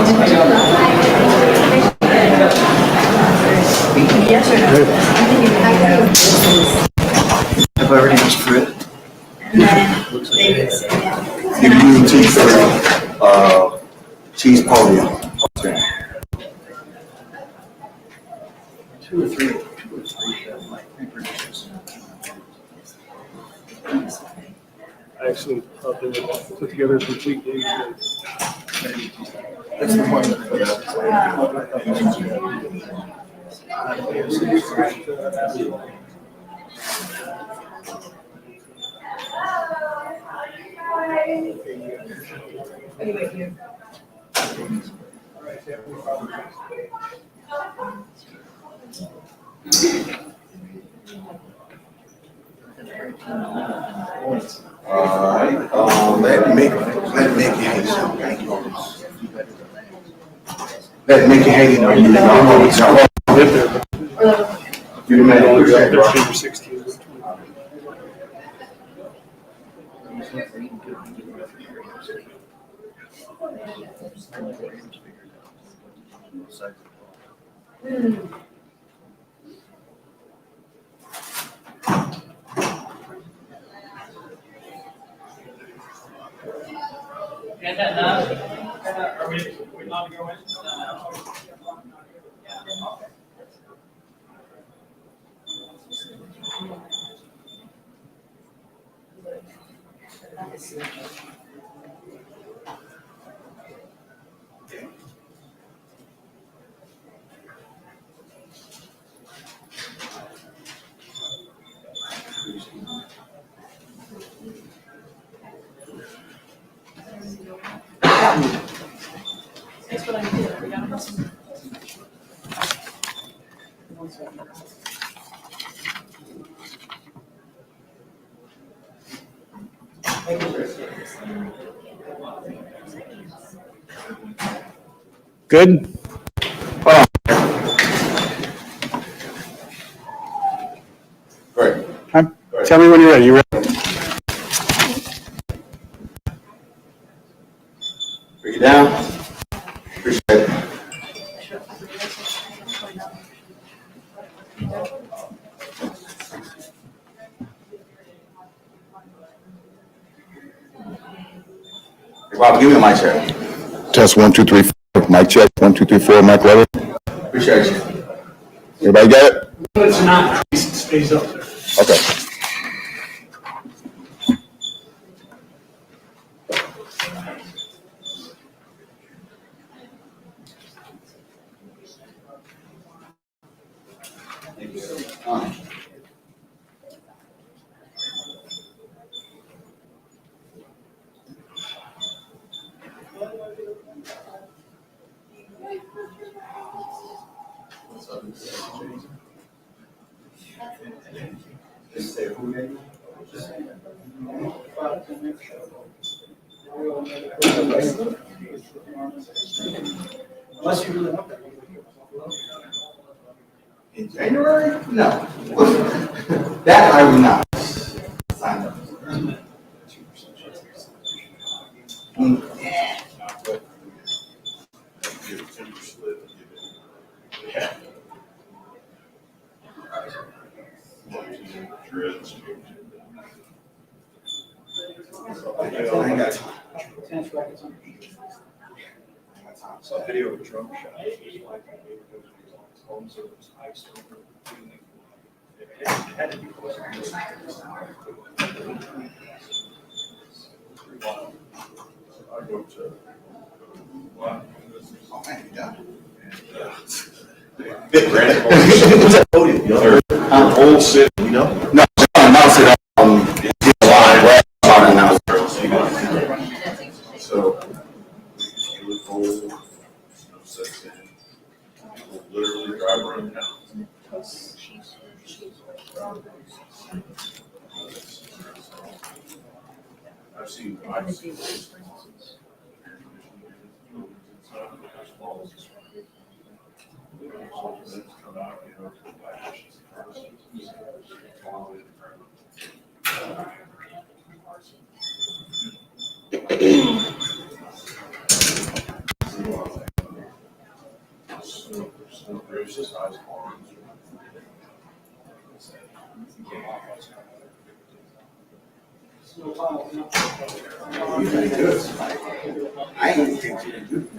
Have I already asked for it? Looks like Give you cheese for cheese polio. Okay. two or three like reproductions. I actually put together a complete day. That's the one that let Mickey Haley know you know it's all Live there, but you know 13 or 16. Are we allowed to go in? That's what I did. We got a Good? Great. Tell me when you're ready. You ready? Bring it down. Appreciate it. Hey, Bob, give me a mic check. Test 1, 2, 3, 4. Mic check 1, 2, 3, 4. Mic level. Appreciate you. Everybody got it? It's not, it stays up there. Okay. Unless you really want that. In January? No. That I will not sign up. I ain't got time. Tennis rackets on. Saw a video of a drone shot. Home service, ice over. It had to be close. I go to. Oh, man, you done? Old city, you know? No, announce it live. So, you look old, no sex in it. People literally drive around town. I've seen ice. exercise arms. You think good. I ain't think you can do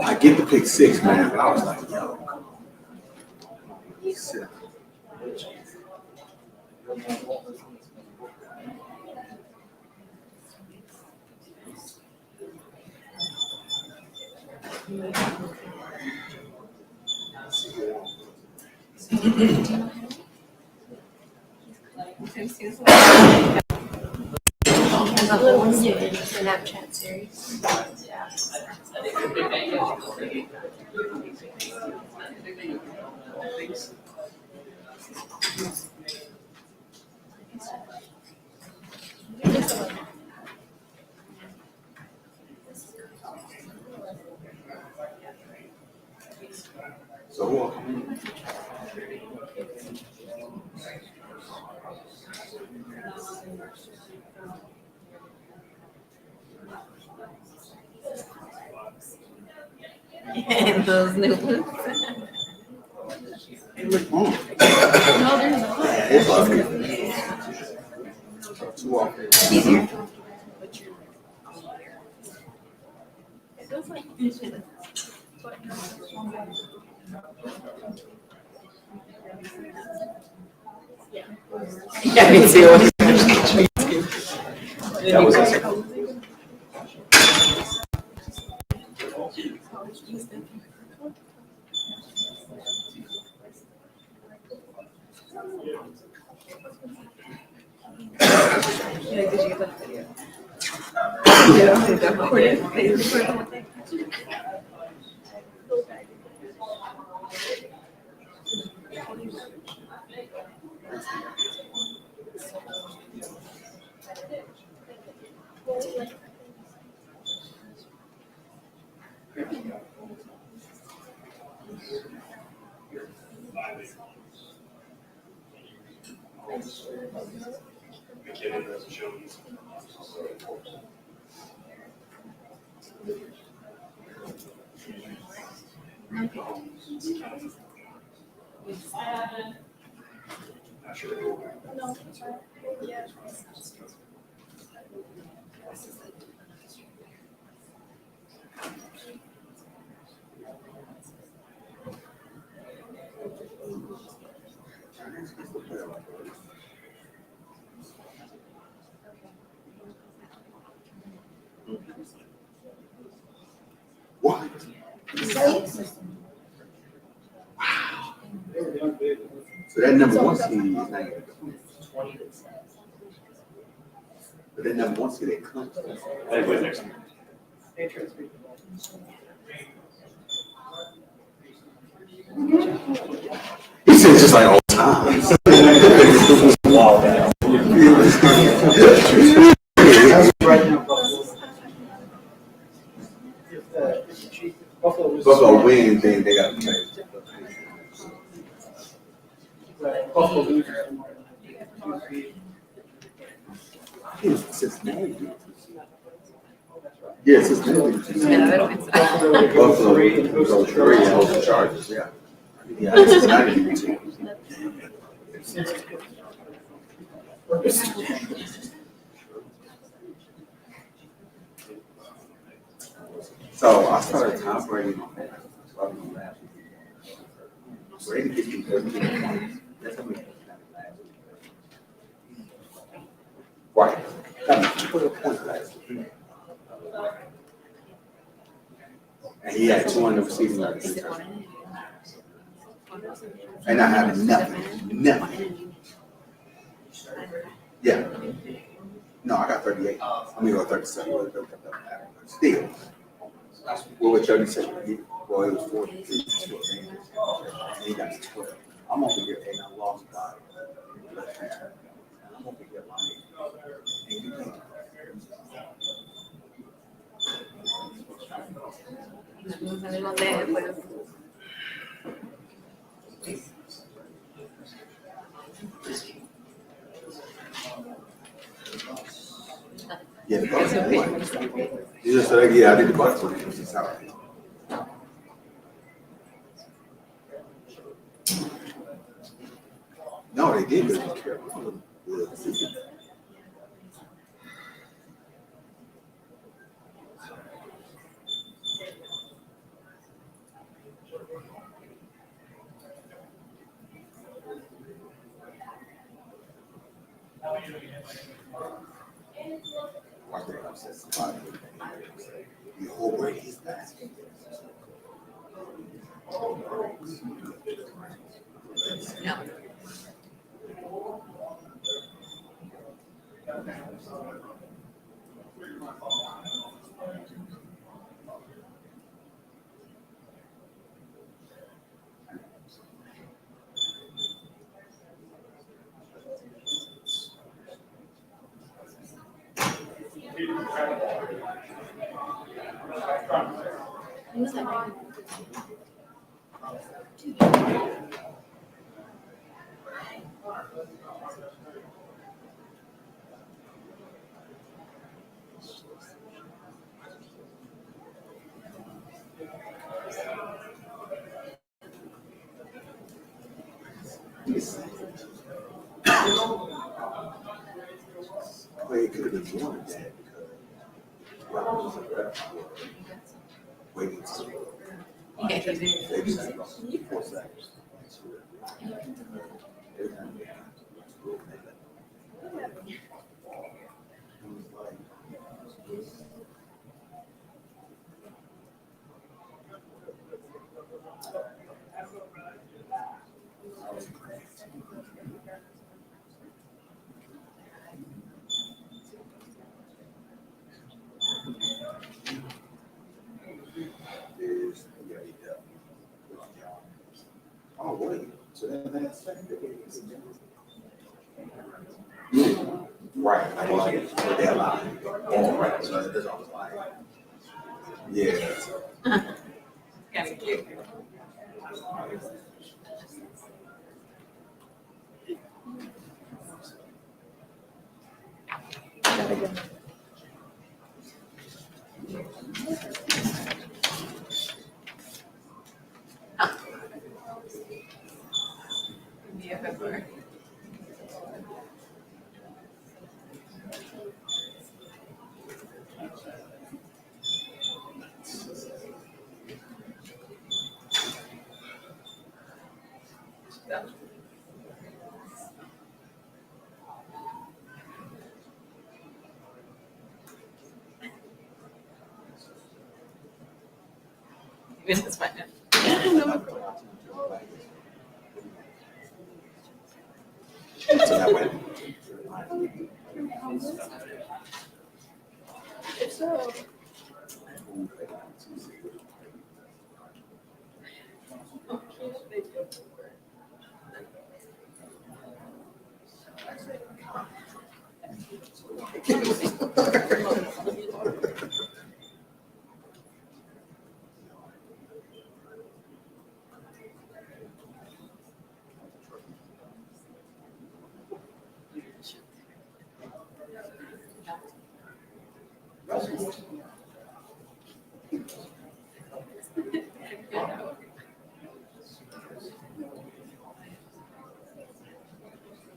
I get the pick six, man. But I was like, yo. Sit. A little Snapchat series. So what? And those new ones. Hey, look on. No, they're not. It's like too often. Easier. It feels like yeah, me too. That was Yeah, did you get that video? Yeah, they recorded. They recorded. what? Wow. So that number one seed is not even. But that number one seed, they clinched. They win next year. He said just like all time. Wow. Right now, if the Chiefs, Buffalo was. Buffalo wins, then they got to play. Buffalo loses. It's Cincinnati. Yeah, Cincinnati. Yeah, I don't think so. Buffalo goes 3 and holds the Chargers. Yeah. Yeah, Cincinnati too. So I started Tom Brady. Brady gets you 30 points. That's how many. Right. That's 12 points last week. And he had 200 receiving yards. Is it one? And I had nothing. Nothing. Yeah. No, I got 38. I mean, or 37. Still. What was 37? Well, it was 40. And he got 12. I'm over here and I lost by. I'm over here lying. No sé, pues. So wait. Yeah, so they, yeah, I think the Bucks were just out. No, they did. You hope where he's at. No. Well, it could have been more than that because waiting to Yeah, he did. maybe 4 seconds. Oh, wait. So that's right. I like it. So they're alive. Oh, right. So that's always like, yeah. Kind of cute. Yeah, February. Even this one. So that way.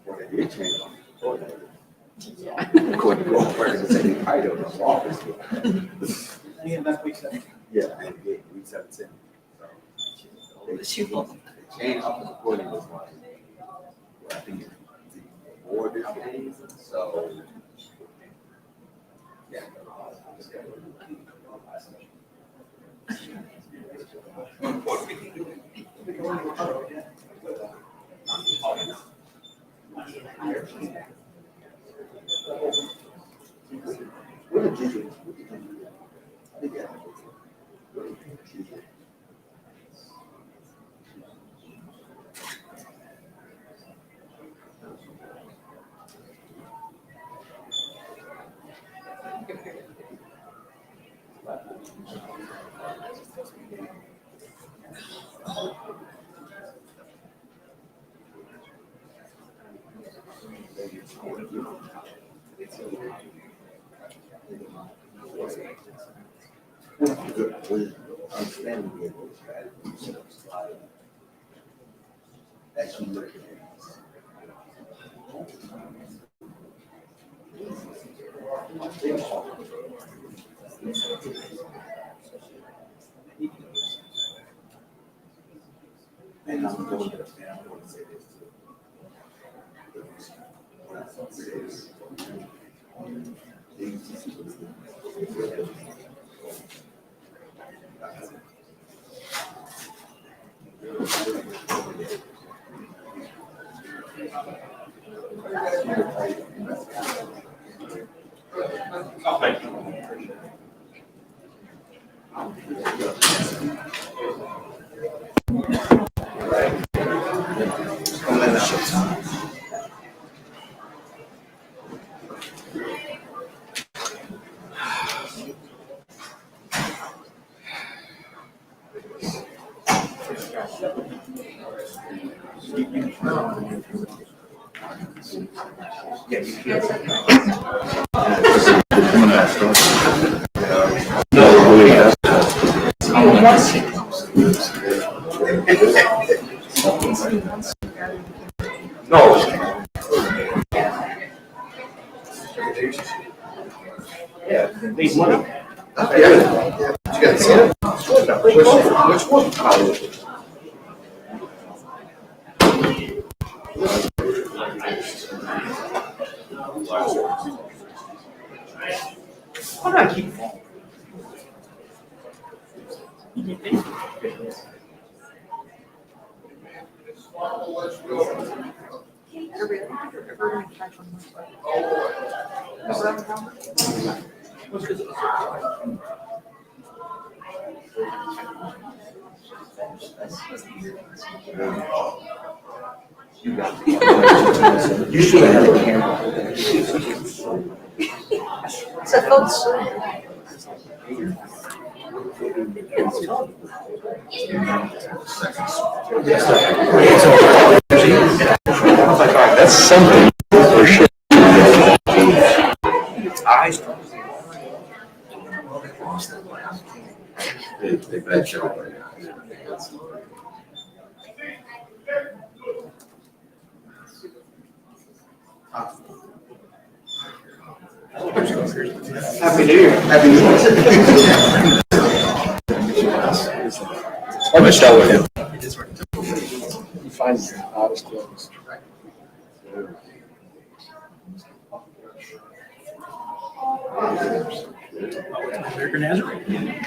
Well, they did change on according to Gold Perkins, they said he probably don't know office. Yeah, that's week 7. Yeah, and yeah, week 17. So The shoe ball. they changed off the recording was like, well, I think it's 4 different days. So, yeah. What did you do? I think that what did you do? good. Understanding the actually looking at and I'm going to say this too. Oh, thank you. Needs money. Yeah. You got to see it. Which one? Why not keep? You should have had a camera. So folks. That's something for sure. Eyes. They bet you right now. Happy New Year. Happy New Year. I missed out with him. He finds the oddest clothes. American Nazarene.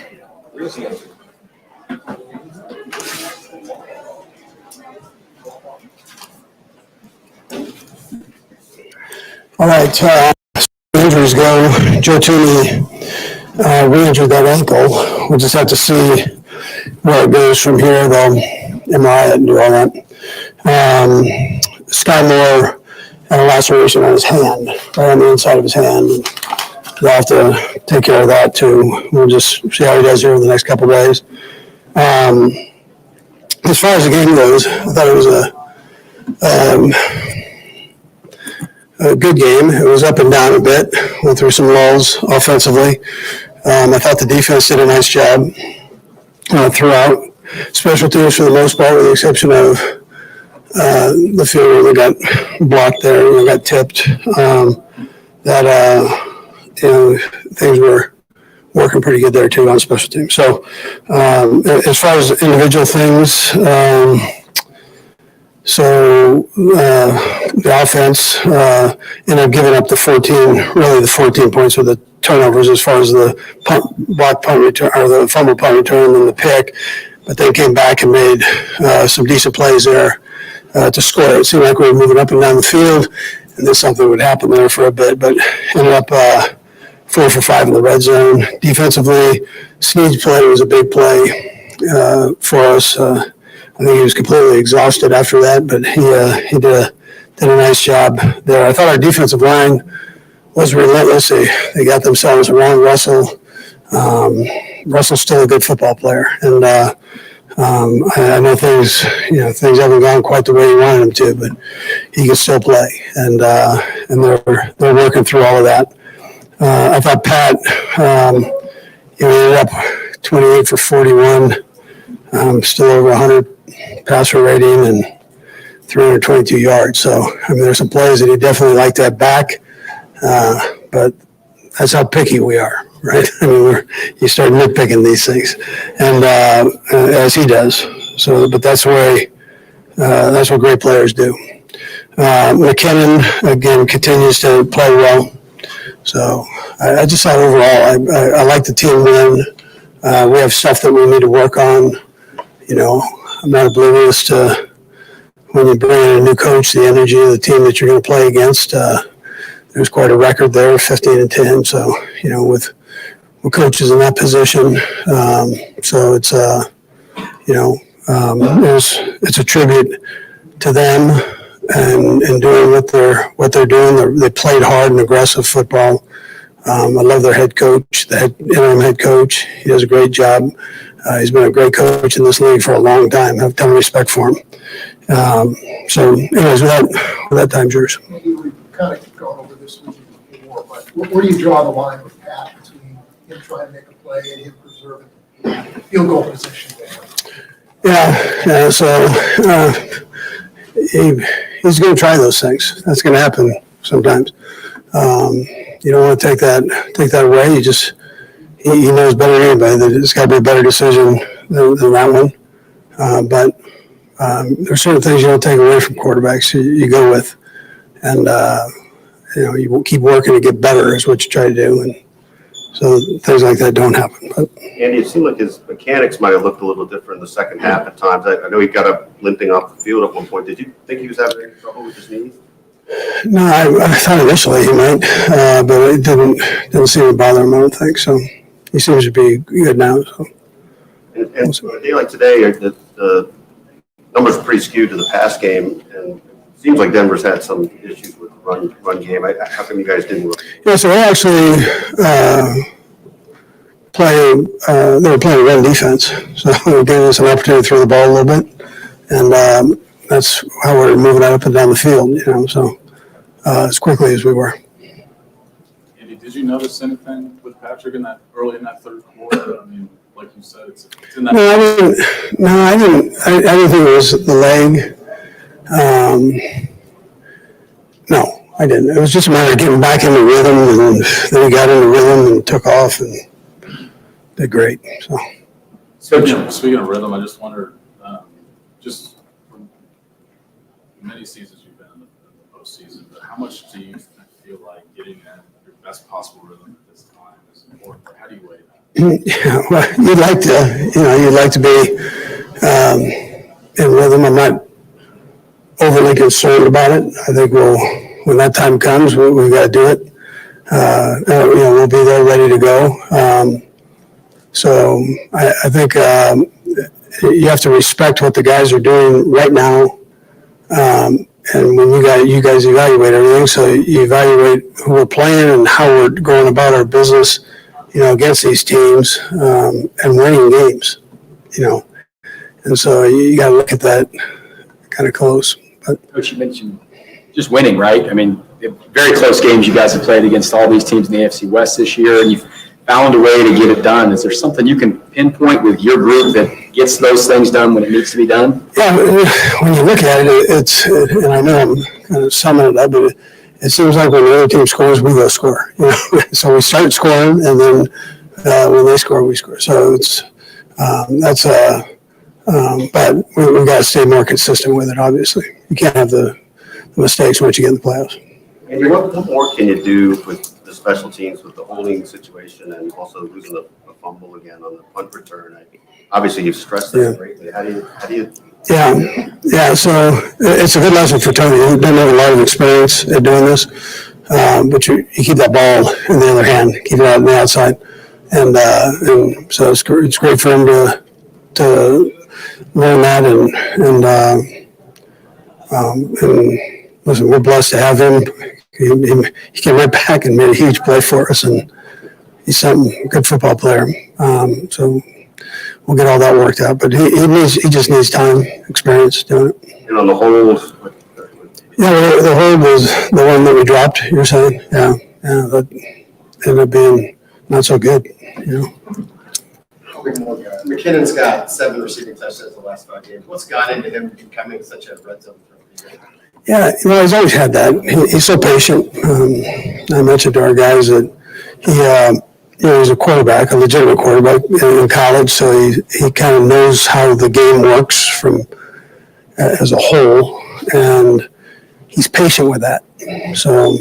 All right, injuries go. Joe Tooney re-injured that ankle. We'll just have to see where it goes from here. They'll MRI it and do all that. Sky Moore had a laceration on his hand, right on the inside of his hand. They'll have to take care of that too. We'll just see how he does here in the next couple of days. As far as the game goes, I thought it was a good game. It was up and down a bit. Went through some lulls offensively. I thought the defense did a nice job throughout. Special teams for the most part, with the exception of the field where they got blocked there, got tipped. Things were working pretty good there too on special teams. So as far as individual things, the offense ended up giving up the 14 points with the turnovers as far as the block punt return or the fumble punt return and the pick, but they came back and made some decent plays there to score. It seemed like we were moving up and down the field, and then something would happen there for a bit, but ended up 4 for 5 in the red zone. Defensively, Sneed's play was a big play for us. I think he was completely exhausted after that, but he did a nice job there. I thought our defensive line was relentless. They got themselves around Russell. Russell's still a good football player, and I know things haven't gone quite the way he wanted them to, but he can still play, and they're working through all of that. I thought Pat, ended up 28 for 41, still over 100 passer rating and 322 yards. So, I mean, there's some plays that he definitely liked to have back, but that's how picky we are, right? I mean, you start nitpicking these things, and as he does. So, but that's what great players do. McKinnon, again, continues to play well. So I just thought overall, I like the team win. We have stuff that we need to work on. You know, I'm not oblivious to when you bring in a new coach, the energy of the team that you're going to play against. There's quite a record there, 15-10. So, you know, with coaches in that position. So it's, you know, it's a tribute to them and doing what they're doing. They played hard and aggressive football. I love their head coach, the interim head coach. He does a great job. He's been a great coach in this league for a long time. I have a ton of respect for him. So, anyways, with that time's yours. We've kind of gone over this with you before, but where do you draw the line with Pat between him trying to make a play and him preserving field goal position there? Yeah. So he's going to try those things. That's going to happen sometimes. You don't want to take that away. You just he knows better than anybody that it's got to be a better decision than that one. But there's certain things you don't take away from quarterbacks. You go with, and you know, you keep working to get better is what you try to do, and so things like that don't happen. But Andy, it seemed like his mechanics might have looked a little different in the second half at times. I know he got up limping off the field at one point. Did you think he was having any trouble with his knees? no, I thought initially he might, but it didn't seem to bother him. I don't think so. He seems to be good now. So. And a day like today, the numbers are pretty skewed to the pass game, and it seems like Denver's had some issues with the run game. How come you guys didn't? Yeah, so they actually they were playing run defense, so it gave us an opportunity to throw the ball a little bit, and that's how we're moving it up and down the field, you know, so as quickly as we were. Andy, did you notice anything with Patrick early in that third quarter? I mean, like you said, it's in that. No, I didn't think it was the leg. No, I didn't. It was just a matter of getting back into rhythm, and then we got into rhythm and took off and did great. So. Speaking of rhythm, I just wondered, just from many seasons you've been in the postseason, but how much do you feel like getting in your best possible rhythm at this time is important? How do you weigh that? Yeah, well, you'd like to be in rhythm. I'm not overly concerned about it. I think when that time comes, we've got to do it. We'll be there ready to go. So I think you have to respect what the guys are doing right now. And when you guys evaluate everything, so you evaluate who we're playing and how we're going about our business, you know, against these teams and winning games, you know. And so you got to look at that kind of close. But Coach, you mentioned just winning, right? I mean, very close games you guys have played against all these teams in the AFC West this year, and you've found a way to get it done. Is there something you can pinpoint with your group that gets those things done when it needs to be done? Yeah, when you look at it, and I know I'm kind of summing it up, but it seems like when the other team scores, we go score. You know, so we start scoring, and then when they score, we score. So it's but we've got to stay more consistent with it. Obviously, you can't have the mistakes once you get in the playoffs. And what more can you do with the special teams with the holding situation and also losing a fumble again on the punt return? Obviously, you've stressed that greatly. How do you? Yeah. So it's a good lesson for Tony. He doesn't have a lot of experience at doing this, but you keep that ball in the other hand, keep it out on the outside, and so it's great for him to learn that and listen. We're blessed to have him. He came right back and made a huge play for us, and he's a good football player. So we'll get all that worked out. But he just needs time, experience doing it. And on the hold? Yeah, the hold was the one that we dropped, you're saying? Yeah, that ended up being not so good, you know. McKinnon's got 7 receiving touchdowns the last 5 games. What's gone into him becoming such a red zone threat? Yeah, well, he's always had that. He's so patient. I mentioned to our guys that he's a quarterback, a legitimate quarterback in college, so he kind of knows how the game works from as a whole, and he's patient with that. So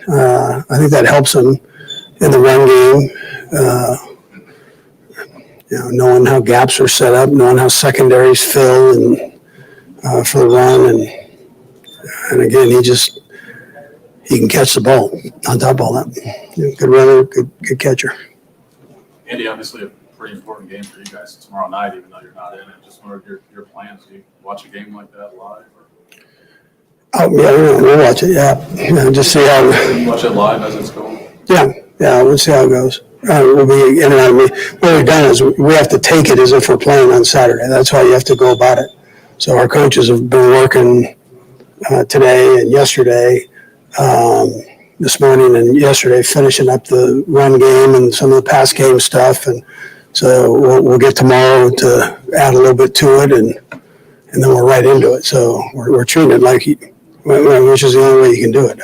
I think that helps him in the run game. Knowing how gaps are set up, knowing how secondaries fill and for the run, and again, he can catch the ball on top of all that. Good runner, good catcher. Andy, obviously a pretty important game for you guys tomorrow night, even though you're not in it. Just wondered your plans. Do you watch a game like that live? Oh, yeah, we'll watch it, yeah. Just see how. You watch it live as it's going? Yeah, we'll see how it goes. We'll be in and out. What we've done is we have to take it as if we're playing on Saturday. That's how you have to go about it. So our coaches have been working today and yesterday, this morning and yesterday, finishing up the run game and some of the pass game stuff. And so we'll get tomorrow to add a little bit to it, and then we're right into it. So we're treating it like, which is the only way you can do it.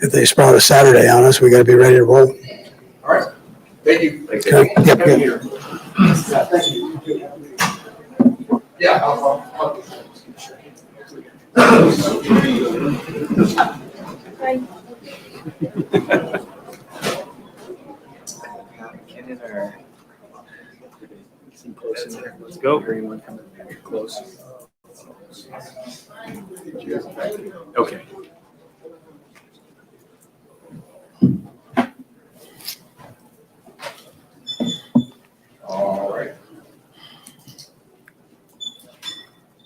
If they sprout a Saturday on us, we got to be ready to roll. All right. Thank you. Thanks. Okay. Yep. Yeah, thank you. Yeah, I'll Let's go. Okay. All right.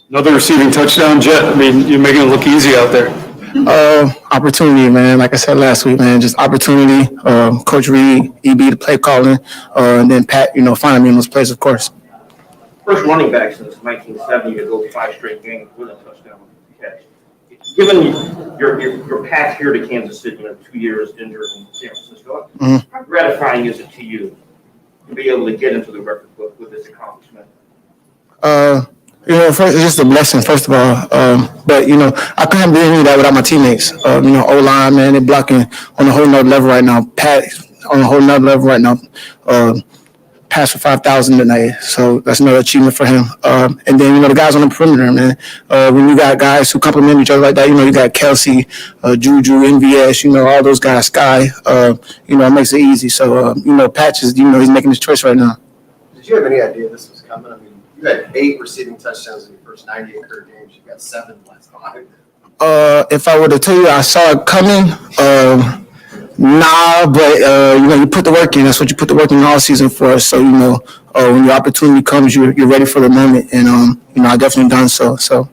Another receiving touchdown, Jet. I mean, you're making it look easy out there. Opportunity, man. Like I said last week, man, just opportunity. Coach Reed, EB, the play calling, and then Pat, finding me in those plays, of course. First running back since 1970 to go 5 straight games with a touchdown catch. Given your path here to Kansas City, 2 years injured in San Francisco, how gratifying is it to you to be able to get into the record book with this accomplishment? First, it's just a blessing, first of all. But, I couldn't do any of that without my teammates. O-line, man, they're blocking on a whole nother level right now. Pat on a whole nother level right now. Passed for 5,000 tonight. So that's another achievement for him. And then, the guys on the perimeter, man. When you got guys who complement each other like that, you got Kelsey, Juju, MVS, all those guys, Sky, it makes it easy. So, Pat is, he's making his choice right now. Did you have any idea this was coming? I mean, you had 8 receiving touchdowns in your first 98 career games. You got 7 last 5. If I were to tell you I saw it coming, nah, but you put the work in. That's what you put the work in all season for. So when your opportunity comes, you're ready for the moment, and I definitely done so. So,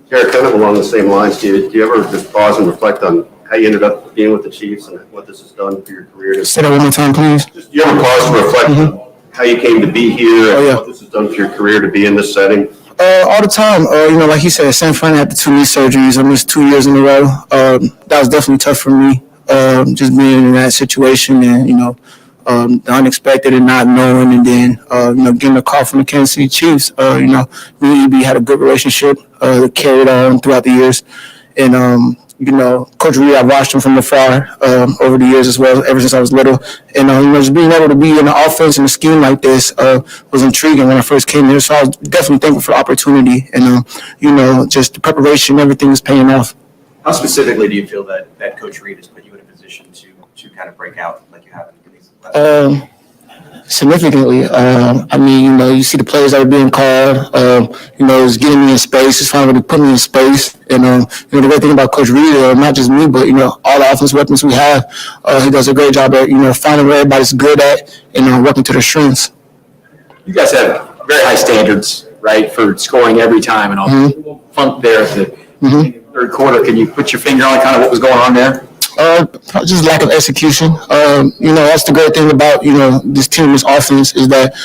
Garrett, kind of along the same lines, do you ever just pause and reflect on how you ended up being with the Chiefs and what this has done for your career? Say that one more time, please. Do you ever pause to reflect on how you came to be here and what this has done for your career to be in this setting? All the time. Like he said, San Fran had the 2 knee surgeries. I missed 2 years in a row. That was definitely tough for me. Just being in that situation and, the unexpected and not knowing, and then, getting a call from the Kansas City Chiefs. Me and EB had a good relationship that carried on throughout the years. And, Coach Reed, I watched him from afar over the years as well, ever since I was little. And, just being able to be in the offense and a scheme like this was intriguing when I first came here. So I was definitely thankful for the opportunity. And, just the preparation, everything is paying off. How specifically do you feel that Coach Reed has put you in a position to kind of break out like you have in these last significantly. You see the plays that are being called, it's getting me in space. It's finally put me in space. And, the great thing about Coach Reed, not just me, but, all the offensive weapons we have, he does a great job at, finding where everybody's good at and working to their strengths. You guys have very high standards, right, for scoring every time and all. Funk there at the third quarter. Can you put your finger on kind of what was going on there? Just lack of execution. That's the great thing about, this team, this offense, is that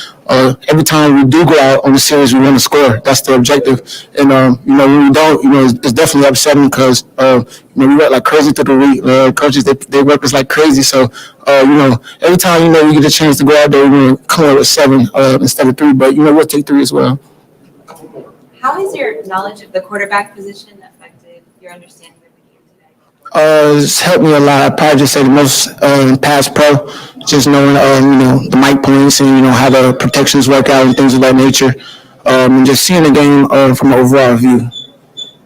every time we do go out on the series, we want to score. That's the objective. And, when we don't, it's definitely upsetting because, we work like crazy through the week. Coaches, they work us like crazy. So, every time, we get a chance to go out there, we're going to come out with 7 instead of 3. But, we'll take 3 as well. How has your knowledge of the quarterback position affected your understanding of the game today? It's helped me a lot. I'd probably just say the most pass pro, just knowing, the mic points and, how the protections work out and things of that nature. And just seeing the game from an overall view.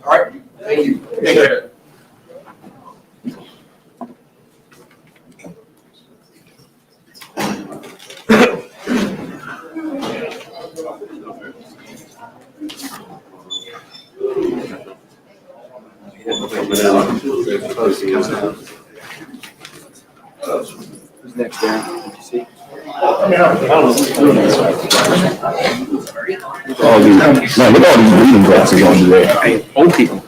All right, thank you. Thank you. Who's next, Darren? Did you see? I don't know. Look at all these reading glasses on today. Hey, old people.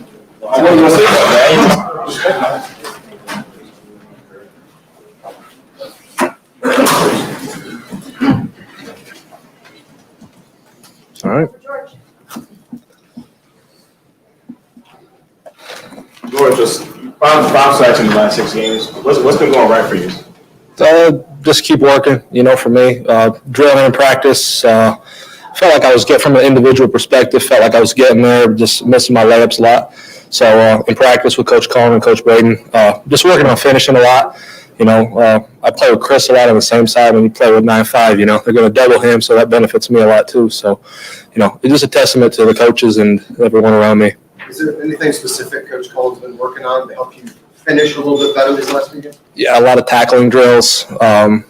All right. George, just five sacks in the last 6 games. What's been going right for you? Just keep working, for me. Drilling in practice. Felt like I was getting, from an individual perspective, felt like I was getting there, just missing my layups a lot. So in practice with Coach Cohen and Coach Braden, just working on finishing a lot. I play with Chris a lot on the same side when you play with 9-5. They're going to double him, so that benefits me a lot too. So, it's just a testament to the coaches and everyone around me. Is there anything specific Coach Cole's been working on to help you finish a little bit better these last few games? Yeah, a lot of tackling drills,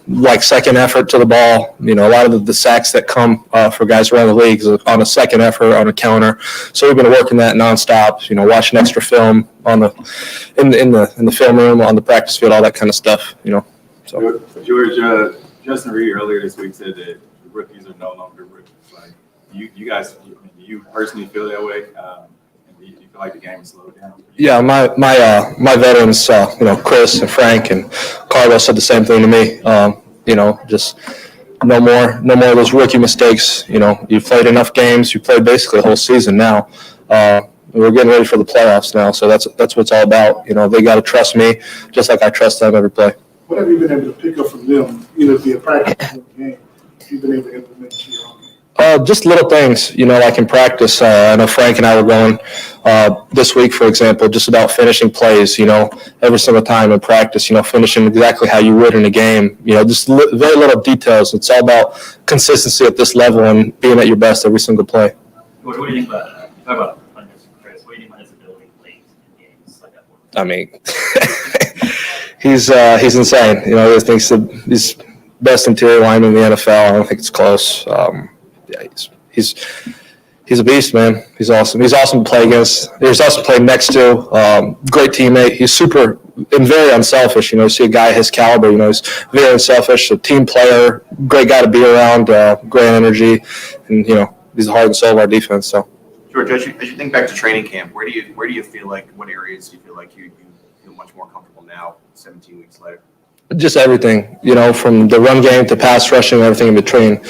like second effort to the ball. A lot of the sacks that come for guys around the league is on a second effort, on a counter. So we've been working that nonstop. Watching extra film in the film room, on the practice field, all that kind of stuff. So George, Justin Reed earlier this week said that the rookies are no longer rookies. Like you guys, do you personally feel that way? Do you feel like the game is slowed down? yeah, my veterans, Chris and Frank and Carlos said the same thing to me. Just no more of those rookie mistakes. You've played enough games. You played basically the whole season now. We're getting ready for the playoffs now, so that's what it's all about. They got to trust me just like I trust them every play. What have you been able to pick up from them, via practice or game? You've been able to implement to your own game? Just little things, like in practice. I know Frank and I were going this week, for example, just about finishing plays, every single time in practice, finishing exactly how you would in a game, just very little details. It's all about consistency at this level and being at your best every single play. What do you think about talk about Chris? What do you think about his ability to play in games like that? I mean, he's insane. He thinks that he's best interior lineman in the NFL. I don't think it's close. He's a beast, man. He's awesome. He's awesome to play against. He's awesome to play next to. Great teammate. He's super and very unselfish. You see a guy his caliber. He's very unselfish. A team player. Great guy to be around. Great energy, and he's the heart and soul of our defense. So, George, as you think back to training camp, where do you feel like, what areas do you feel like you feel much more comfortable now, 17 weeks later? Just everything, from the run game to pass rushing, everything in between.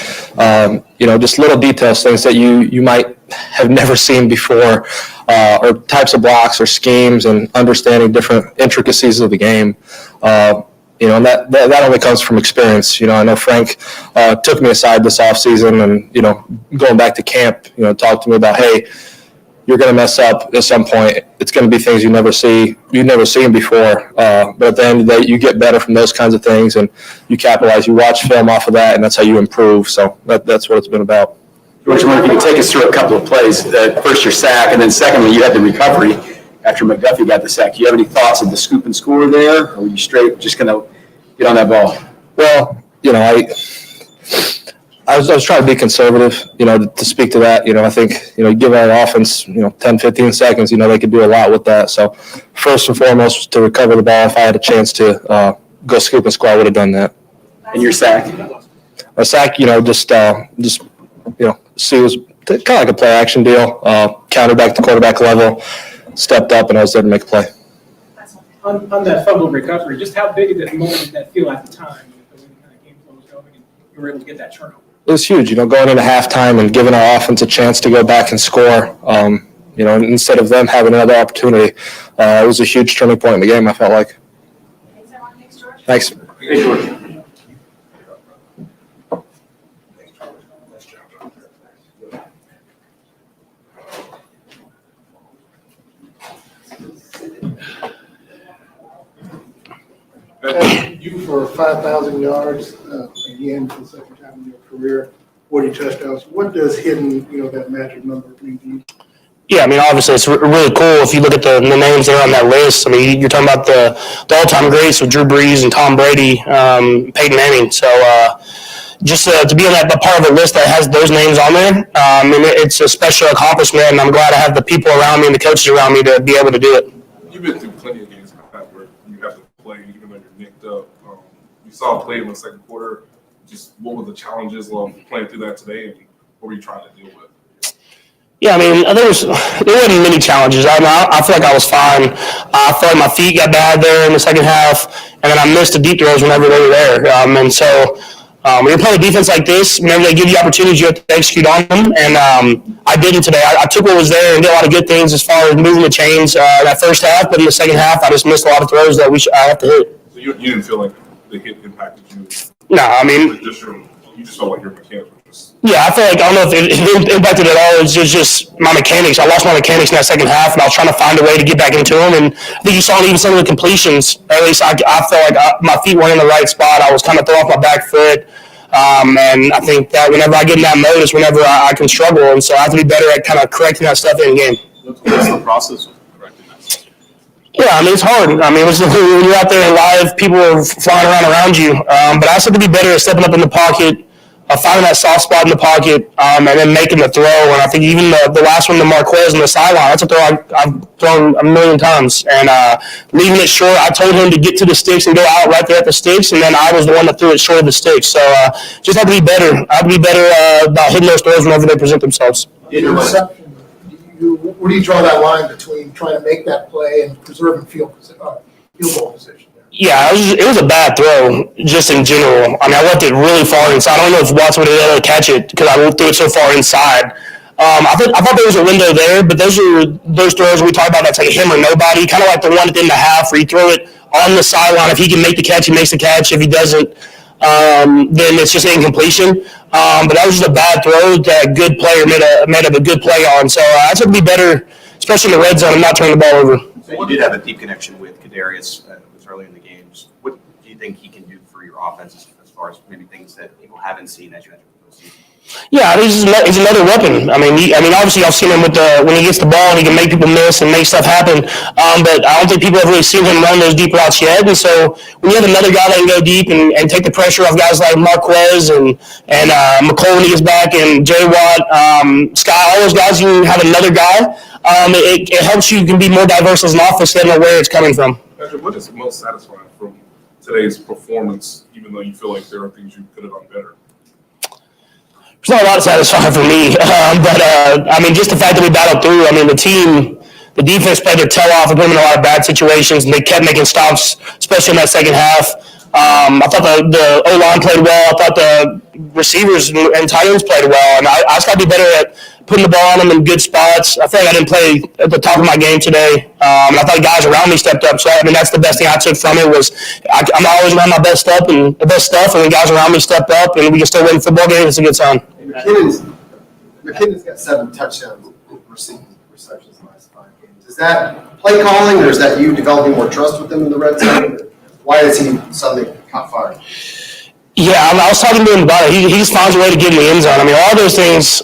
Just little details, things that you might have never seen before, or types of blocks or schemes, and understanding different intricacies of the game. And that only comes from experience. I know Frank took me aside this offseason and, going back to camp, talked to me about, hey, you're going to mess up at some point. It's going to be things you've never seen before. But at the end of the day, you get better from those kinds of things, and you capitalize. You watch film off of that, and that's how you improve. So that's what it's been about. George, I wonder if you could take us through a couple of plays. First, your sack, and then secondly, you had the recovery after McDuffie got the sack. Do you have any thoughts of the scoop and score there, or were you straight just going to get on that ball? Well, I was trying to be conservative, to speak to that. I think, you give our offense, 10, 15 seconds, they could do a lot with that. So first and foremost, to recover the ball, if I had a chance to go scoop and score, I would have done that. And your sack? A sack, see, it was kind of like a play action deal. Countered back to quarterback level, stepped up, and I was there to make a play. On that fumble recovery, just how big of a moment did that feel at the time? The way the kind of game flow was going, and you were able to get that turnover. It was huge, going into halftime and giving our offense a chance to go back and score. Instead of them having another opportunity, it was a huge turning point in the game, I felt like. Thanks. Hey, George. You for 5,000 yards, again, for the second time in your career, 40 touchdowns. What does hitting, that magic number mean to you? Yeah, obviously it's really cool if you look at the names that are on that list. You're talking about the all-time greats with Drew Brees and Tom Brady, Peyton Manning. So just to be on that part of a list that has those names on there, it's a special accomplishment, and I'm glad I have the people around me and the coaches around me to be able to do it. You've been through plenty of games like that where you have to play even though you're nicked up. You saw a play in the second quarter. Just what were the challenges of playing through that today, and what were you trying to deal with? Yeah, there wasn't many challenges. I feel like I was fine. I felt like my feet got bad there in the second half, and then I missed the deep throws whenever they were there. And so when you're playing a defense like this, whenever they give you opportunities, you have to execute on them. And I didn't today. I took what was there and did a lot of good things as far as moving the chains that first half, but in the second half, I just missed a lot of throws that I have to hit. So you didn't feel like the hit impacted you? No, you just felt like your mechanics were just. Yeah, I feel like, I don't know if it impacted at all. It's just my mechanics. I lost my mechanics in that second half, and I was trying to find a way to get back into them. And I think you saw even some of the completions. At least I felt like my feet weren't in the right spot. I was kind of throwing off my back foot. And I think that whenever I get in that mode is whenever I can struggle. And so I have to be better at kind of correcting that stuff in game. What's the process of correcting that stuff? Yeah, it's hard. When you're out there live, people are flying around you. But I just have to be better at stepping up in the pocket, finding that soft spot in the pocket, and then making the throw. And I think even the last one, the Marquez on the sideline, that's a throw I've thrown a million times. And leaving it short, I told him to get to the sticks and go out right there at the sticks, and then I was the one that threw it short of the sticks. So just have to be better. I have to be better about hitting those throws whenever they present themselves. Where do you draw that line between trying to make that play and preserving field goal position? Yeah, it was a bad throw, just in general. I left it really far inside. I don't know if Watson would have been able to catch it because I threw it so far inside. I thought there was a window there, but those throws we talk about that's like him or nobody, kind of like the one at the end of the half where you throw it on the sideline. If he can make the catch, he makes the catch. If he doesn't, then it's just an incompletion. But that was just a bad throw that a good player made a good play on. So I have to be better, especially in the red zone, and not turn the ball over. So you did have a deep connection with Kadarius early in the games. What do you think he can do for your offense as far as maybe things that people haven't seen as you enter the postseason? Yeah, he's another weapon. Obviously I've seen him when he gets the ball, he can make people miss and make stuff happen. But I don't think people have really seen him run those deep routes yet. And so when you have another guy that can go deep and take the pressure off guys like Marquez and McCole when he gets back and J.E.H.A, Scott, all those guys, you have another guy. It helps you can be more diverse as an offense than where it's coming from. Patrick, what is most satisfying from today's performance, even though you feel like there are things you could have done better? It's not a lot satisfying for me, but just the fact that we battled through. The defense played their tail off and put them in a lot of bad situations, and they kept making stops, especially in that second half. I thought the O-line played well. I thought the receivers and tight ends played well, and I just got to be better at putting the ball on them in good spots. I feel like I didn't play at the top of my game today, and I thought guys around me stepped up. So that's the best thing I took from it was I'm always around my best stuff, and when guys around me step up and we can still win football games, it's a good sign. McKinnon's got 7 touchdowns receiving receptions in the last 5 games. Is that play calling, or is that you developing more trust with him in the red zone? Why is he suddenly caught fire? Yeah, I was talking to him about it. He just finds a way to get in the end zone. All those things,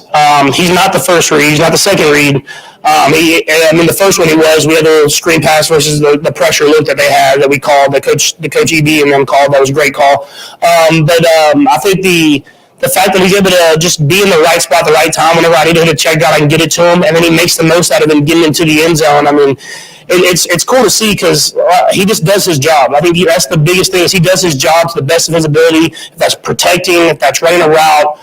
he's not the first read. He's not the second read. The first one we had a screen pass versus the pressure look that they had that we called, the coach EB and them called. That was a great call. I think the fact that he's able to just be in the right spot at the right time whenever I need to hit a check down, I can get it to him, and then he makes the most out of him getting into the end zone. it's cool to see because he just does his job. I think that's the biggest thing is he does his job to the best of his ability. If that's protecting, if that's running a route,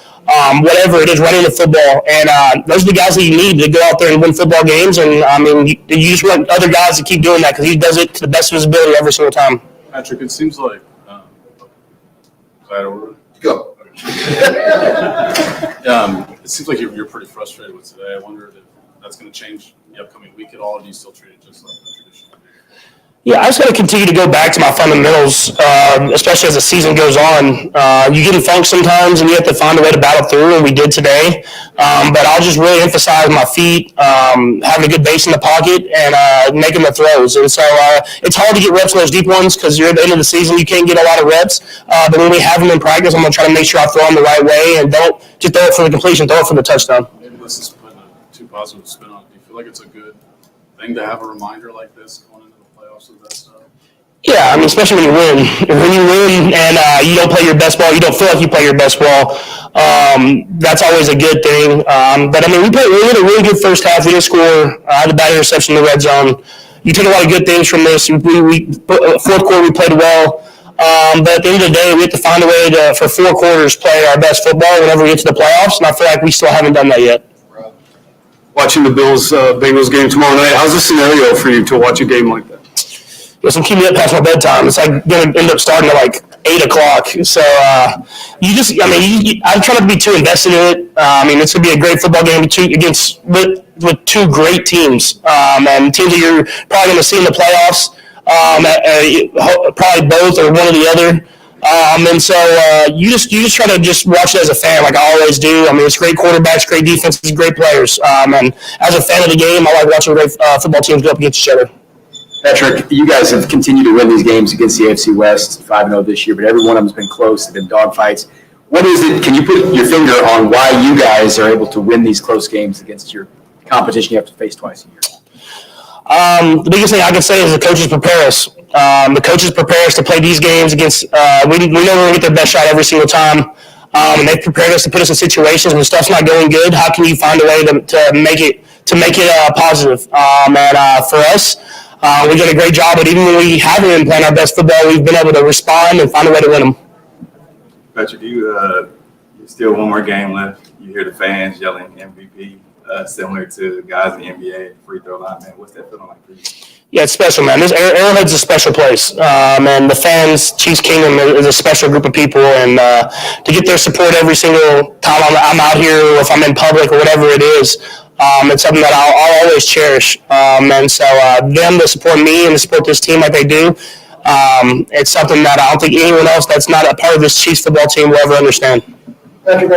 whatever it is, running the football. And those are the guys that you need to go out there and win football games. And, I mean, you just want other guys to keep doing that because he does it to the best of his ability every single time. Patrick, it seems like Go. It seems like you're pretty frustrated with today. I wondered if that's going to change the upcoming week at all, or do you still treat it just like the traditional? Yeah, I just got to continue to go back to my fundamentals, especially as the season goes on. You get in funk sometimes, and you have to find a way to battle through, and we did today. But I'll just really emphasize my feet, having a good base in the pocket, and making the throws. And so it's hard to get reps in those deep ones because you're at the end of the season. You can't get a lot of reps. But when we have them in practice, I'm going to try to make sure I throw them the right way and don't just throw it for the completion, throw it for the touchdown. Maybe this is putting a too positive spin on it. Do you feel like it's a good thing to have a reminder like this going into the playoffs of that stuff? Yeah, I mean, especially when you win. When you win and you don't play your best ball, you don't feel like you play your best ball, that's always a good thing. But, I mean, we had a really good first half. We didn't score. The bad interception in the red zone. You take a lot of good things from this. Fourth quarter, we played well. But at the end of the day, we have to find a way to, for 4 quarters, play our best football whenever we get to the playoffs, and I feel like we still haven't done that yet. Watching the Bills-Bengals game tomorrow night, how's the scenario for you to watch a game like that? Yes, I'm keeping it past my bedtime. It's like going to end up starting at like 8 o'clock. So I try not to be too invested in it. I mean, it's going to be a great football game with 2 great teams, and teams that you're probably going to see in the playoffs. Probably both or one or the other. And so you just try to just watch it as a fan, like I always do. I mean, it's great quarterbacks, great defenses, great players. And as a fan of the game, I like watching great football teams go up against each other. Patrick, you guys have continued to win these games against the AFC West, 5-0 this year, but every one of them has been close. They've been dogfights. What is it? Can you put your finger on why you guys are able to win these close games against your competition you have to face twice a year? The biggest thing I can say is the coaches prepare us. The coaches prepare us to play these games against. We know we're going to get their best shot every single time, and they've prepared us to put us in situations when stuff's not going good. How can you find a way to make it positive? And for us, we did a great job. But even when we haven't been playing our best football, we've been able to respond and find a way to win them. Patrick, you still one more game left. You hear the fans yelling MVP, similar to guys in the NBA, free throw line, man. What's that feeling like for you? Yeah, it's special, man. Arrowhead's a special place, and the fans, Chiefs Kingdom, is a special group of people, and to get their support every single time I'm out here, or if I'm in public, or whatever it is, it's something that I'll always cherish. And so them to support me and to support this team like they do, it's something that I don't think anyone else that's not a part of this Chiefs football team will ever understand. Patrick,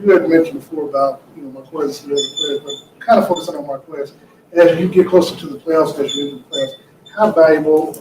you had mentioned before about Marquez and the other players, but kind of focusing on Marquez. As you get closer to the playoffs, as you enter the playoffs, how valuable,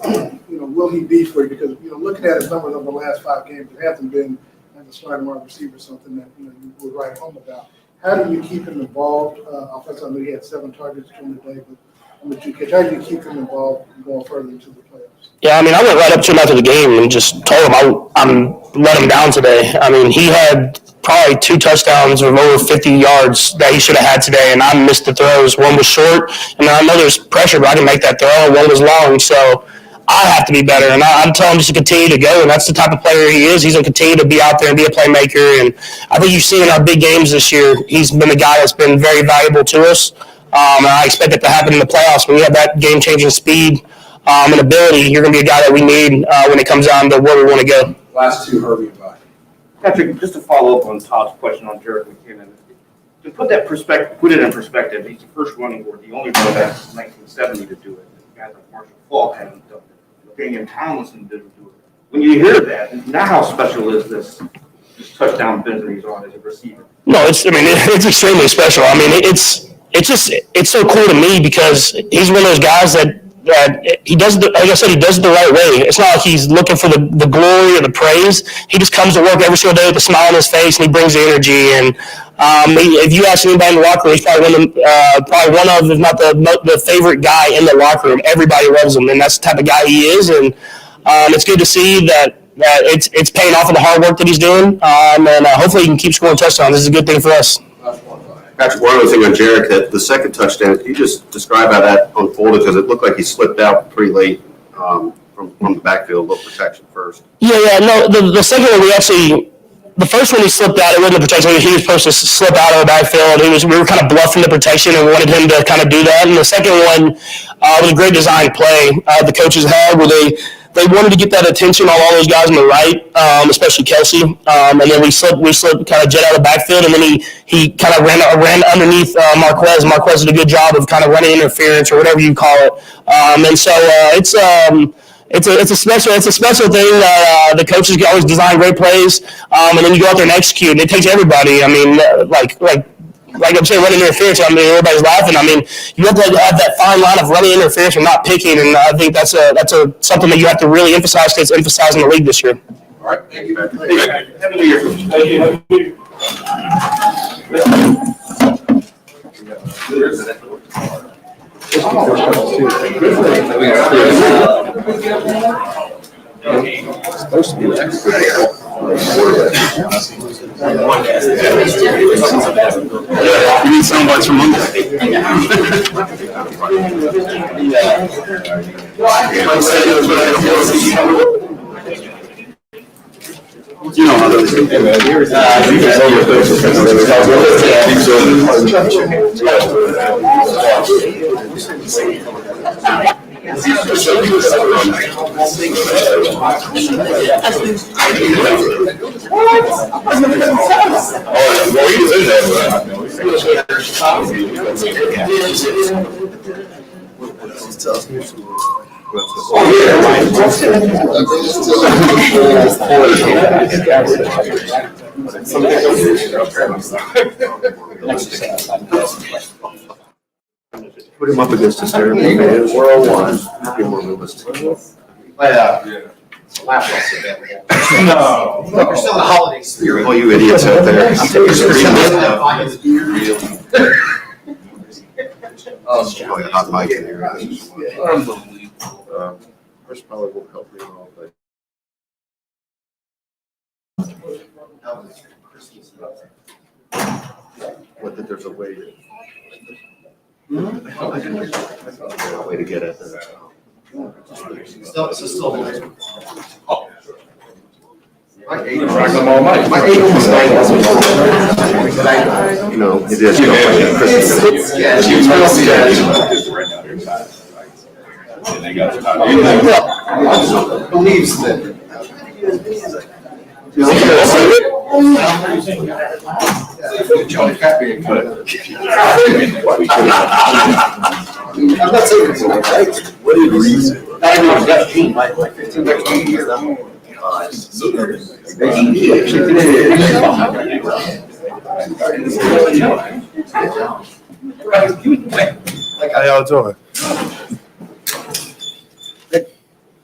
will he be for you? Because, looking at his numbers over the last 5 games, it hasn't been as a starting wide receiver, something that, you would write home about. How do you keep him involved? Offensively, I know he had 7 targets during the day, but on the G.E.H.A, how do you keep him involved going further into the playoffs? Yeah, I mean, I went right up to him after the game and just told him I'm let him down today. I mean, he had probably 2 touchdowns of over 50 yards that he should have had today, and I missed the throws. One was short, and I know there's pressure, but I didn't make that throw. One was long, so I have to be better, and I'm telling him just to continue to go, and that's the type of player he is. He's going to continue to be out there and be a playmaker, and I think you've seen in our big games this year, he's been the guy that's been very valuable to us, and I expect it to happen in the playoffs. When you have that game-changing speed and ability, you're going to be a guy that we need when it comes down to where we want to go. Last 2, Herbie and Buck. Patrick, just to follow up on Todd's question on Jarrett McKinnon, to put it in perspective, he's the first running board, the only running back since 1970 to do it. Guys like Marshall Faulk haven't done it. Damian Tomlinson didn't do it. When you hear that, now how special is this touchdown bench that he's on as a receiver? No, it's extremely special. I mean, it's so cool to me because he's one of those guys that he does, like I said, he does it the right way. It's not like he's looking for the glory or the praise. He just comes to work every single day with a smile on his face, and he brings the energy. And if you ask anybody in the locker room, he's probably one of, if not the favorite guy in the locker room. Everybody loves him, and that's the type of guy he is. And it's good to see that it's paying off of the hard work that he's doing. And hopefully he can keep scoring touchdowns. This is a good thing for us. Last one, Patrick, one other thing on Jarek, that the second touchdown, can you just describe how that unfolded? Because it looked like he slipped out pretty late from the backfield, a little protection first. Yeah. No, the second one the first one he slipped out. It wasn't the protection. He was supposed to slip out of the backfield. We were kind of bluffing the protection and wanted him to kind of do that. And the second one was a great design play the coaches had where they wanted to get that attention on all those guys on the right, especially Kelsey. And then we slipped kind of jet out of the backfield, and then he kind of ran underneath Marquez. Marquez did a good job of kind of running interference or whatever you call it. And so it's a special thing that the coaches always design great plays, and then you go out there and execute. And it takes everybody. I mean, like I'm saying, running interference. I mean, everybody's laughing. I mean, you have to have that fine line of running interference and not picking, and I think that's something that you have to really emphasize because it's emphasized in the league this year. All right, thank you, Patrick. Happy New Year. Thank you. Supposed to be the expert. You need sound bites from Monday. You know how those are. Put him up against the center. We're 0-1. Be more realistic. No. Look, we're still in the holiday spirit. All you idiots out there. Probably a hot mic in here. Unbelievable. Chris probably won't help me at all, but. What, that there's a way to. Way to get at that. Still. My 8 almost 9. You know, it is. Believes that. I'm not saying it's right. What did reason? I got 15 next 2 years. How y'all doing?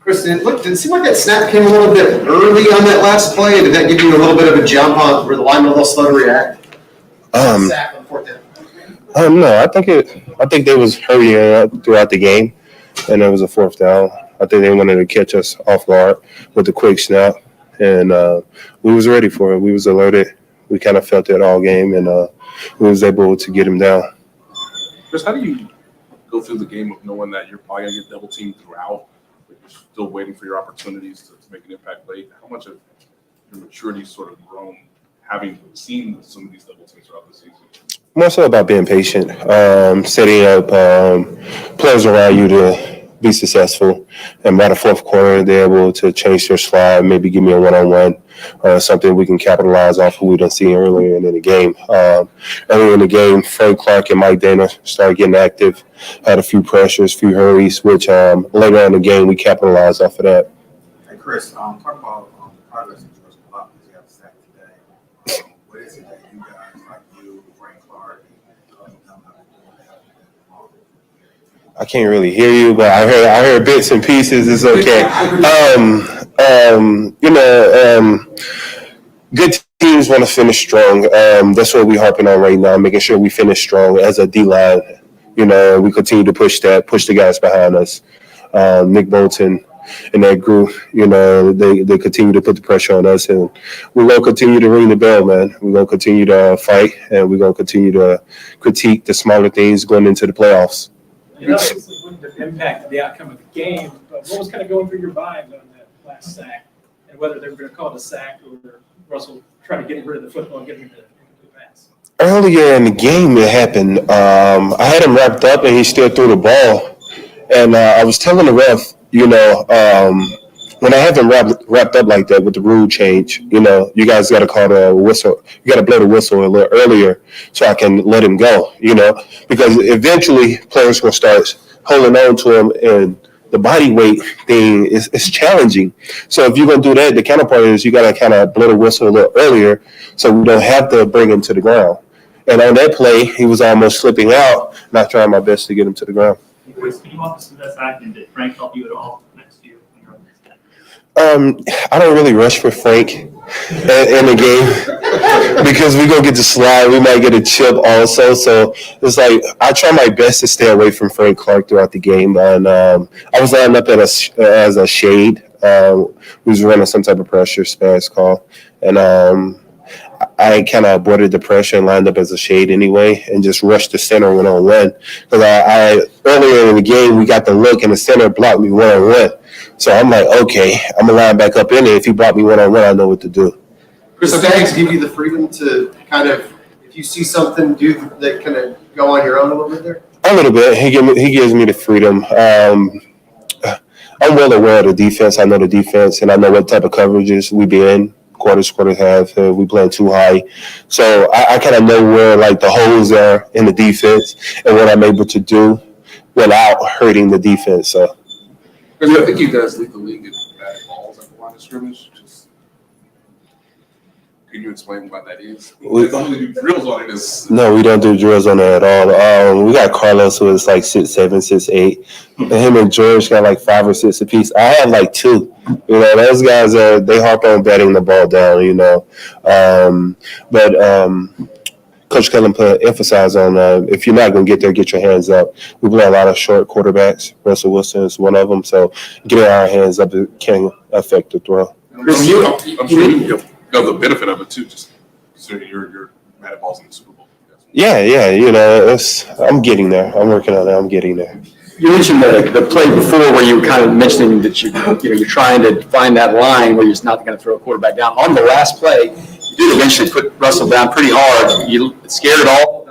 Chris, did it seem like that snap came a little bit early on that last play? Did that give you a little bit of a jump on where the lineman a little slow to react? Sack on 4th down. No, I think they was hurrying throughout the game, and it was a 4th down. I think they wanted to catch us off guard with the quick snap, and we was ready for it. We was alerted. We kind of felt it all game, and we was able to get him down. Chris, how do you go through the game of knowing that you're probably going to get double teamed throughout, but you're still waiting for your opportunities to make an impact late? How much of your maturity sort of grown having seen some of these double teams throughout the season? More so about being patient, setting up players around you to be successful. And by the 4th quarter, they're able to change their slide, maybe give me a one-on-one or something we can capitalize off of we didn't see earlier in the game. Earlier in the game, Frank Clark and Mike Dana started getting active, had a few pressures, few hurries, which later on in the game, we capitalized off of that. Hey, Chris, talk about the progress that yours a lot because you have the sack today. What is it that you guys, like you, Frank Clark, I can't really hear you, but I heard bits and pieces. It's okay. Good teams want to finish strong. That's what we're harping on right now, making sure we finish strong as a D-line. We continue to push the guys behind us. Nick Bolton in that group, they continue to put the pressure on us, and we're going to continue to ring the bell, man. We're going to continue to fight, and we're going to continue to critique the smaller things going into the playoffs. This wouldn't have impacted the outcome of the game, but what was kind of going through your mind on that last sack, and whether they were going to call it a sack or Russell trying to get rid of the football and get him into the pass? Earlier in the game, it happened. I had him wrapped up, and he still threw the ball. And I was telling the ref, when I have him wrapped up like that with the rule change, you guys got to call the whistle. You got to blow the whistle a little earlier so I can let him go, because eventually players will start holding on to him, and the body weight thing is challenging. So if you're going to do that, the counterpart is you got to kind of blow the whistle a little earlier so we don't have to bring him to the ground. And on that play, he was almost slipping out, and I tried my best to get him to the ground. Can you walk us through that sack, and did Frank help you at all next year? I don't really rush for Frank in the game because we're going to get the slide. We might get a chip also. So it's like I try my best to stay away from Frank Clark throughout the game. And I was lining up as a shade. We was running some type of pressure spaz call. And I kind of avoided the pressure and lined up as a shade anyway and just rushed the center one-on-one. Because I earlier in the game, we got the look and the center blocked me one-on-one. So I'm like, okay, I'm going to line back up in there. If he blocked me one-on-one, I know what to do. Chris, Spags give you the freedom to kind of, if you see something, do that kind of go on your own a little bit there? A little bit. He gives me the freedom. I'm well aware of the defense. I know the defense, and I know what type of coverages we be in. Quarters half. We playing too high. So I kind of know where, the holes are in the defense and what I'm able to do without hurting the defense. So. I think you guys lead the league in batted balls at the line of scrimmage. Can you explain what that is? We don't really do drills on it. No, we don't do drills on it at all. We got Carlos, who is 6'7", 6'8", and him and George got 5 or 6 apiece. I had 2. Those guys they harp on batting the ball down. But Coach Cullen emphasized on if you're not going to get there, get your hands up. We play a lot of short quarterbacks. Russell Wilson is one of them. So getting our hands up can affect the throw. I'm sure you know the benefit of it too, just considering your batted balls in the Super Bowl. Yeah. I'm getting there. I'm working on it. I'm getting there. You mentioned the play before where you were kind of mentioning that you're trying to find that line where you're just not going to throw a quarterback down. On the last play, you did eventually put Russell down pretty hard. You scared it all?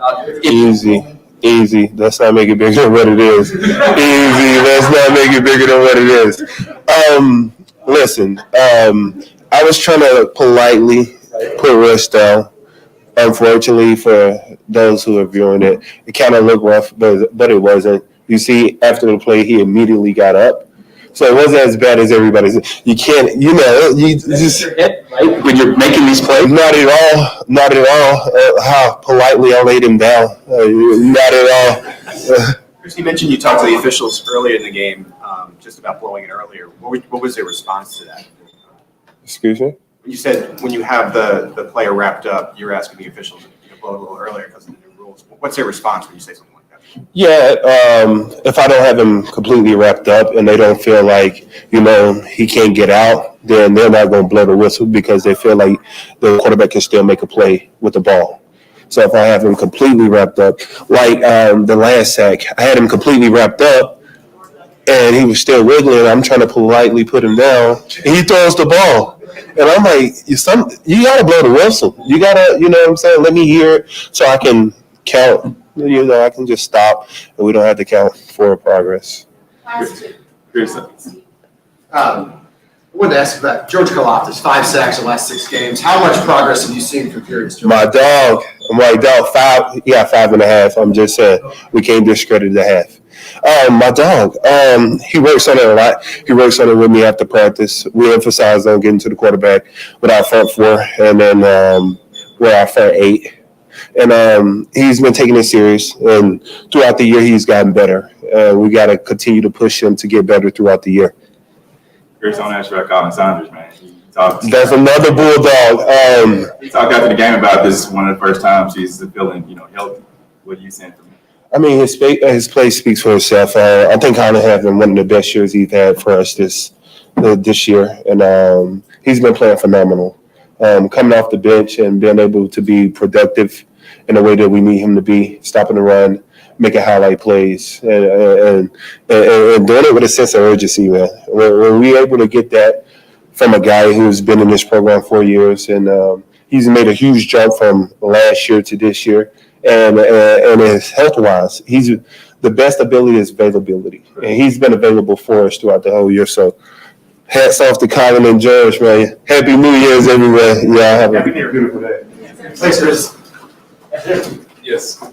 Easy. Let's not make it bigger than what it is. Easy. Let's not make it bigger than what it is. Listen, I was trying to politely put Russ down. Unfortunately, for those who are viewing it, it kind of looked rough, but it wasn't. You see, after the play, he immediately got up. So it wasn't as bad as everybody said. You can't, you just right when you're making these plays. Not at all. How politely I laid him down. Not at all. Chris, you mentioned you talked to the officials earlier in the game, just about blowing it earlier. What was their response to that? Excuse me? You said when you have the player wrapped up, you're asking the officials to blow it a little earlier because of the new rules. What's their response when you say something like that? Yeah, if I don't have him completely wrapped up and they don't feel like, he can't get out, then they're not going to blow the whistle because they feel like the quarterback can still make a play with the ball. So if I have him completely wrapped up, the last sack, I had him completely wrapped up and he was still wiggling. I'm trying to politely put him down and he throws the ball. And I'm like, you got to blow the whistle. You got to, what I'm saying? Let me hear it so I can count. I can just stop and we don't have to count forward progress. I wanted to ask about George Karlaftis, 5 sacks in the last 6 games. How much progress have you seen from periods? My dog, 5. He got 5.5. I'm just saying, we can't discredit the half. My dog, he works on it a lot. He works on it with me after practice. We emphasize on getting to the quarterback with our front 4 and then with our front 8. And he's been taking it serious. And throughout the year, he's gotten better. We got to continue to push him to get better throughout the year. Chris, I want to ask you about Colin Saunders, man. That's another bulldog. He talked after the game about this is one of the first times he's feeling, healthy. What are you saying for me? I mean, his play speaks for itself. I think Colin having one of the best years he's had for us this this year, and he's been playing phenomenal. Coming off the bench and being able to be productive in the way that we need him to be, stopping the run, making highlight plays, and doing it with a sense of urgency, man. When we're able to get that from a guy who's been in this program 4 years, and he's made a huge jump from last year to this year, and his health-wise, the best ability is availability, and he's been available for us throughout the whole year. So, hats off to Colin and George, man. Happy New Year's, everyone. Yeah, have a beautiful day. Thanks, Chris. Yes.